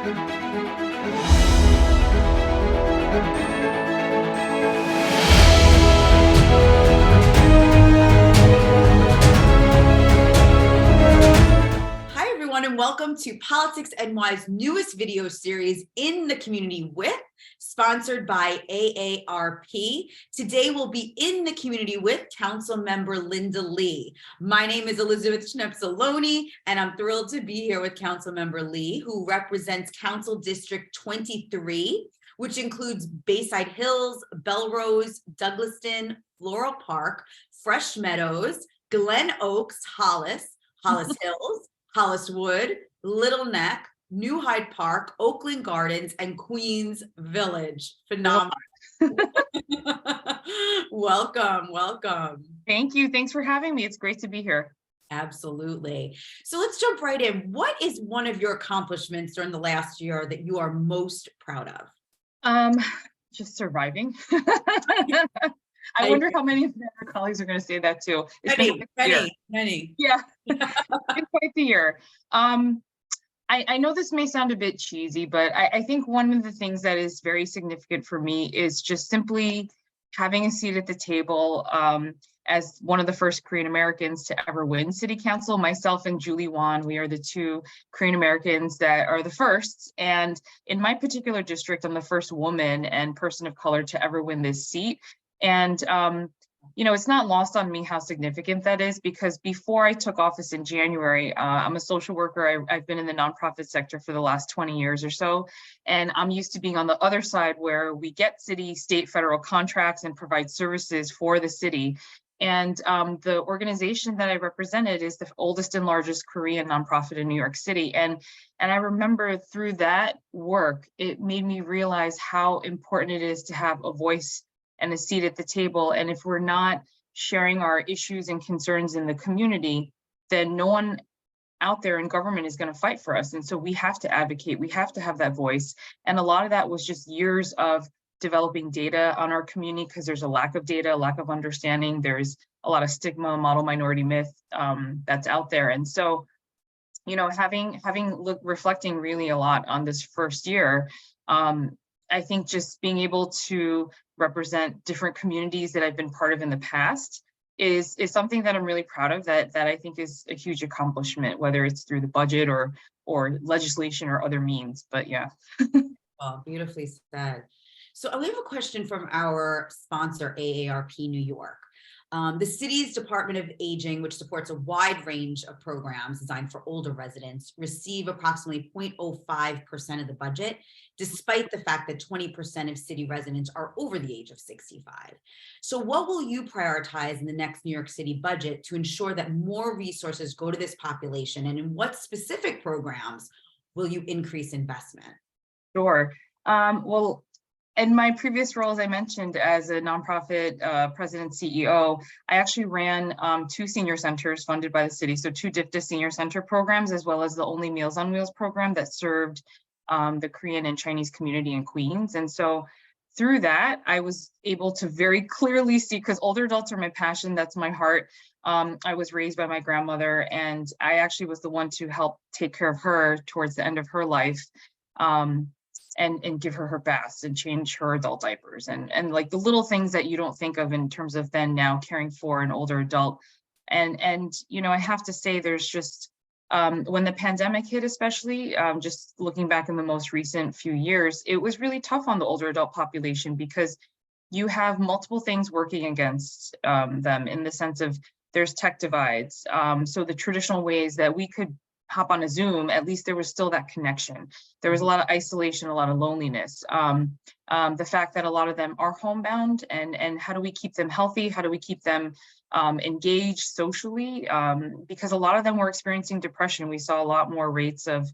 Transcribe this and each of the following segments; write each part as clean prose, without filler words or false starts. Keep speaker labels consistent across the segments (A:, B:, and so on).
A: Hi, everyone, and welcome to Politics NY's newest video series, In the Community With, sponsored by AARP. Today, we'll be in the community with Council Member Linda Lee. My name is Elizabeth Schnepsaloni, and I'm thrilled to be here with Council Member Lee, who represents Council District 23, which includes Bayside Hills, Belrose, Douglaston, Floral Park, Fresh Meadows, Glen Oaks, Hollis Hills, Holliswood, Little Neck, New Hyde Park, Oakland Gardens, and Queens Village. Phenomenal. Welcome.
B: Thank you. Thanks for having me. It's great to be here.
A: Absolutely. So let's jump right in. What is one of your accomplishments during the last year that you are most proud of?
B: Just surviving. I wonder how many of your colleagues are going to say that too.
A: Many.
B: Yeah, it's quite the year. I know this may sound a bit cheesy, but I think one of the things that is very significant for me is just simply having a seat at the table as one of the first Korean Americans to ever win city council. Myself and Julie Wan, we are the two Korean Americans that are the first. And in my particular district, I'm the first woman and person of color to ever win this seat. And, it's not lost on me how significant that is, because before I took office in January, I'm a social worker. I've been in the nonprofit sector for the last 20 years or so. And I'm used to being on the other side where we get city, state, federal contracts and provide services for the city. And the organization that I represented is the oldest and largest Korean nonprofit in New York City. And I remember through that work, it made me realize how important it is to have a voice and a seat at the table. And if we're not sharing our issues and concerns in the community, then no one out there in government is going to fight for us. And so we have to advocate, we have to have that voice. And a lot of that was just years of developing data on our community, because there's a lack of data, a lack of understanding. There's a lot of stigma, model minority myth that's out there. And so, reflecting really a lot on this first year, I think just being able to represent different communities that I've been part of in the past is something that I'm really proud of, that I think is a huge accomplishment, whether it's through the budget or legislation or other means. But yeah.
A: Oh, beautifully said. So we have a question from our sponsor, AARP New York. The city's Department of Aging, which supports a wide range of programs designed for older residents, receive approximately 0.05% of the budget, despite the fact that 20% of city residents are over the age of 65. So what will you prioritize in the next New York City budget to ensure that more resources go to this population? And in what specific programs will you increase investment?
B: Sure. Well, in my previous role, as I mentioned, as a nonprofit president CEO, I actually ran 2 senior centers funded by the city. So 2 DIFTA senior center programs, as well as the only Meals on Wheels program that served the Korean and Chinese community in Queens. And so through that, I was able to very clearly see, because older adults are my passion, that's my heart. I was raised by my grandmother, and I actually was the one to help take care of her towards the end of her life. And give her baths and change her adult diapers and like the little things that you don't think of in terms of then now caring for an older adult. And I have to say, there's just when the pandemic hit, especially just looking back in the most recent few years, it was really tough on the older adult population, because you have multiple things working against them, in the sense of there's tech divides. So the traditional ways that we could hop on a Zoom, at least there was still that connection. There was a lot of isolation, a lot of loneliness. The fact that a lot of them are homebound, and how do we keep them healthy? How do we keep them engaged socially? Because a lot of them were experiencing depression. We saw a lot more rates of,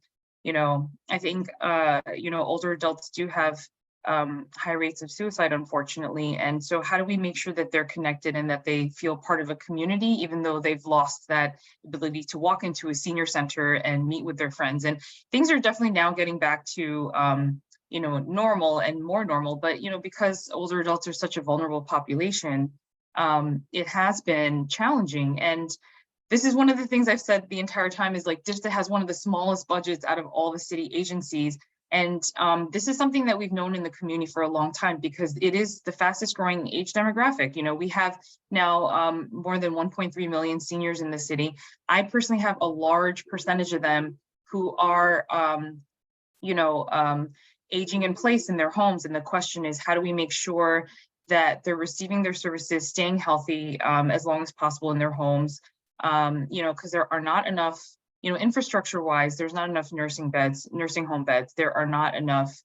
B: I think, older adults do have high rates of suicide, unfortunately. And so how do we make sure that they're connected and that they feel part of a community, even though they've lost that ability to walk into a senior center and meet with their friends? And things are definitely now getting back to, normal and more normal, but, because older adults are such a vulnerable population, it has been challenging. And this is one of the things I've said the entire time is, like, DIFTA has one of the smallest budgets out of all the city agencies. And this is something that we've known in the community for a long time because it is the fastest growing age demographic. We have now more than 1.3 million seniors in the city. I personally have a large percentage of them who are, aging in place in their homes. And the question is, how do we make sure that they're receiving their services, staying healthy as long as possible in their homes? Because there are not enough, infrastructure wise, there's not enough nursing home beds. There are not enough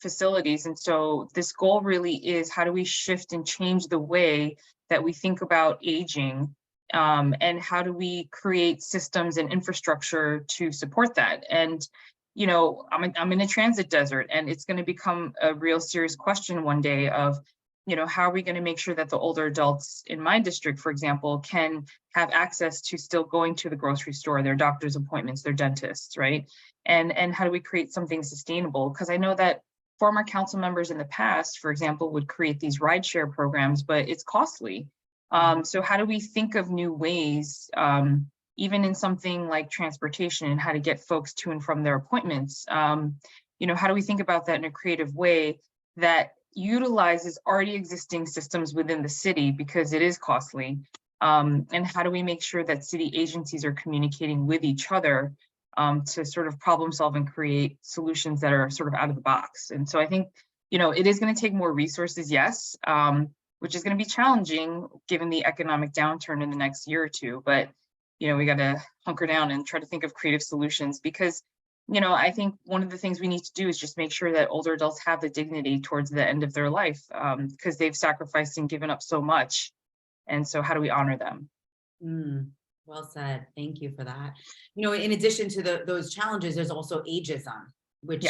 B: facilities. And so this goal really is, how do we shift and change the way that we think about aging? And how do we create systems and infrastructure to support that? And I'm in a transit desert, and it's going to become a real serious question one day of, how are we going to make sure that the older adults in my district, for example, can have access to still going to the grocery store, their doctor's appointments, their dentists, right? And how do we create something sustainable? Because I know that former council members in the past, for example, would create these rideshare programs, but it's costly. So how do we think of new ways, even in something like transportation, and how to get folks to and from their appointments? How do we think about that in a creative way that utilizes already existing systems within the city, because it is costly? And how do we make sure that city agencies are communicating with each other to sort of problem solve and create solutions that are sort of out of the box? And so I think, it is going to take more resources, yes, which is going to be challenging given the economic downturn in the next year or two. But we got to hunker down and try to think of creative solutions, because, I think one of the things we need to do is just make sure that older adults have the dignity towards the end of their life, because they've sacrificed and given up so much. And so how do we honor them?
A: Well said. Thank you for that. In addition to those challenges, there's also ageism, which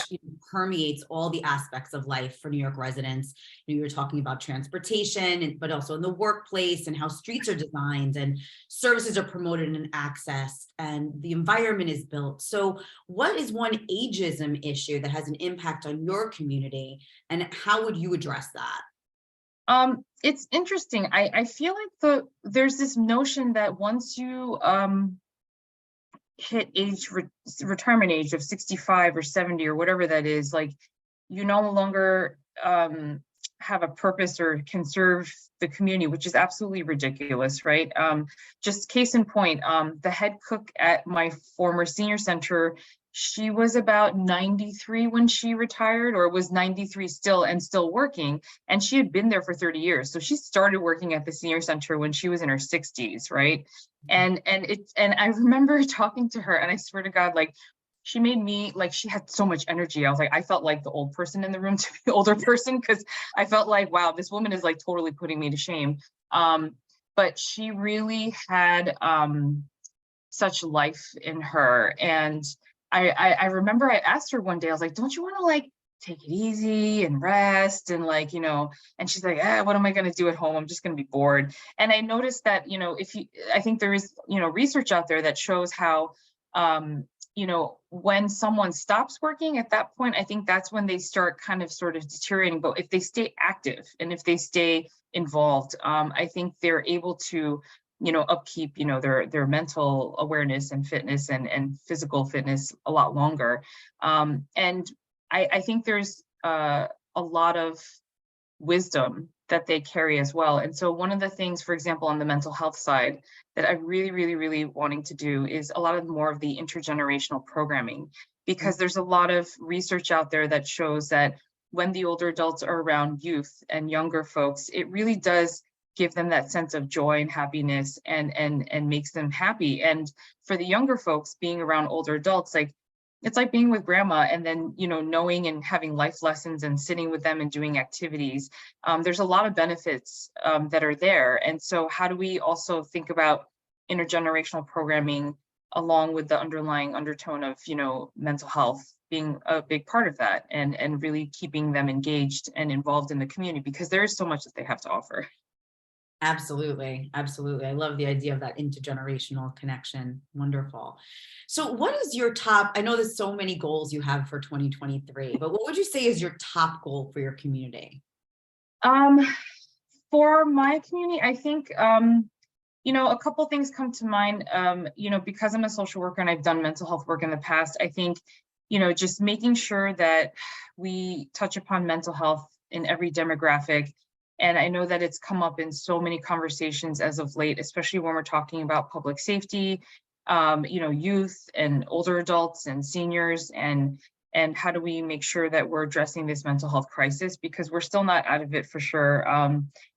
A: permeates all the aspects of life for New York residents. You're talking about transportation, but also in the workplace, and how streets are designed and services are promoted and accessed, and the environment is built. So what is one ageism issue that has an impact on your community, and how would you address that?
B: It's interesting. I feel like there's this notion that once you hit retirement age of 65 or 70 or whatever that is, like, you no longer have a purpose or can serve the community, which is absolutely ridiculous, right? Just case in point, the head cook at my former senior center, she was about 93 when she retired, or was 93 still and still working. And she had been there for 30 years. So she started working at the senior center when she was in her 60s, right? And I remember talking to her, and I swear to God, like, she made me, like, she had so much energy. I was like, I felt like the old person in the room to the older person, because I felt like, wow, this woman is like totally putting me to shame. But she really had such life in her. And I remember I asked her one day, I was like, don't you want to like take it easy and rest, and like, and she's like, what am I going to do at home? I'm just going to be bored. And I noticed that, I think there is, research out there that shows how, when someone stops working, at that point, I think that's when they start kind of sort of deteriorating. But if they stay active and if they stay involved, I think they're able to, upkeep, their mental awareness and fitness and physical fitness a lot longer. And I think there's a lot of wisdom that they carry as well. And so one of the things, for example, on the mental health side, that I'm really, really, really wanting to do is a lot of more of the intergenerational programming, because there's a lot of research out there that shows that when the older adults are around youth and younger folks, it really does give them that sense of joy and happiness, and makes them happy. And for the younger folks, being around older adults, like, it's like being with grandma, and then, knowing and having life lessons and sitting with them and doing activities. There's a lot of benefits that are there. And so how do we also think about intergenerational programming along with the underlying undertone of, mental health being a big part of that, and really keeping them engaged and involved in the community, because there is so much that they have to offer.
A: Absolutely. Absolutely. I love the idea of that intergenerational connection. Wonderful. So what is your top, I know there's so many goals you have for 2023, but what would you say is your top goal for your community?
B: For my community, I think, a couple things come to mind. Because I'm a social worker and I've done mental health work in the past, I think, just making sure that we touch upon mental health in every demographic. And I know that it's come up in so many conversations as of late, especially when we're talking about public safety, youth and older adults and seniors, and how do we make sure that we're addressing this mental health crisis, because we're still not out of it for sure.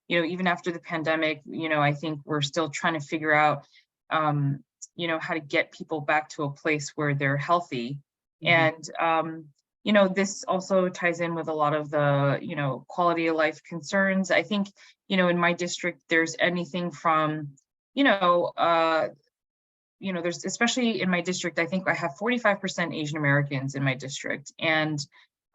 B: Even after the pandemic, I think we're still trying to figure out, how to get people back to a place where they're healthy.
A: Mhm.
B: And this also ties in with a lot of the, quality of life concerns. I think, in my district, there's anything from, there's, especially in my district, I think I have 45% Asian Americans in my district, and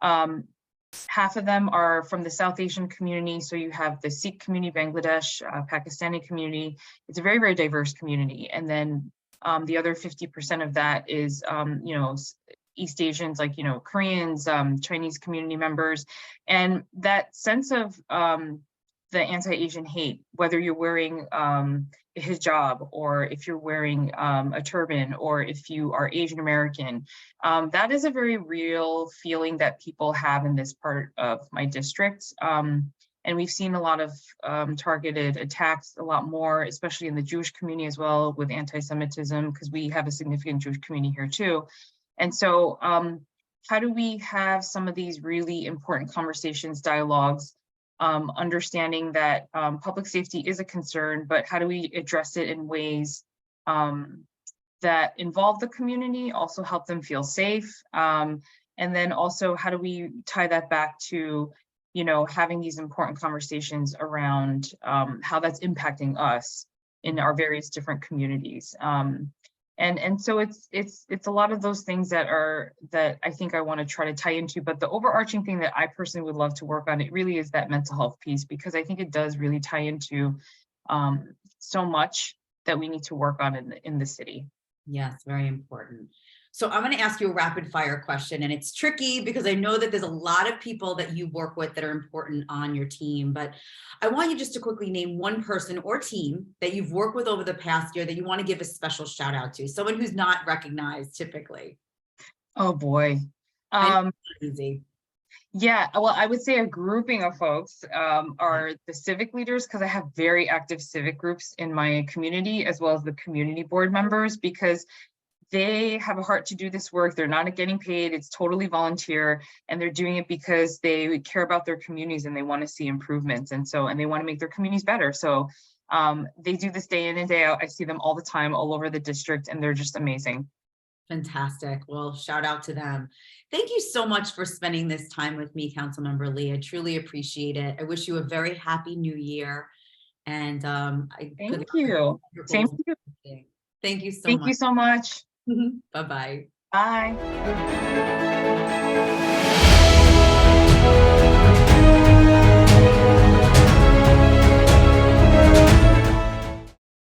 B: half of them are from the South Asian community. So you have the Sikh community, Bangladesh, Pakistani community. It's a very, very diverse community. And then the other 50% of that is, East Asians, like, Koreans, Chinese community members. And that sense of the anti-Asian hate, whether you're wearing a hijab, or if you're wearing a turban, or if you are Asian American, that is a very real feeling that people have in this part of my district. And we've seen a lot of targeted attacks, a lot more, especially in the Jewish community as well, with anti-Semitism, because we have a significant Jewish community here too. And so how do we have some of these really important conversations, dialogues, understanding that public safety is a concern, but how do we address it in ways that involve the community, also help them feel safe? And then also, how do we tie that back to, having these important conversations around how that's impacting us in our various different communities? And so it's a lot of those things that I think I want to try to tie into. But the overarching thing that I personally would love to work on, it really is that mental health piece, because I think it does really tie into so much that we need to work on in the city.
A: Yes, very important. So I'm going to ask you a rapid fire question, and it's tricky because I know that there's a lot of people that you work with that are important on your team, but I want you just to quickly name one person or team that you've worked with over the past year that you want to give a special shout out to, someone who's not recognized typically.
B: Oh boy.
A: I know it's not easy.
B: Yeah, well, I would say a grouping of folks are the civic leaders, because I have very active civic groups in my community, as well as the community board members, because they have a heart to do this work. They're not getting paid. It's totally volunteer, and they're doing it because they care about their communities and they want to see improvements. And they want to make their communities better. So they do this day in and day out. I see them all the time, all over the district, and they're just amazing.
A: Fantastic. Well, shout out to them. Thank you so much for spending this time with me, Councilmember Lee. I truly appreciate it. I wish you a very happy new year. And
B: Thank you. Same to you.
A: Thank you so much.
B: Thank you so much.
A: Bye-bye.
B: Bye.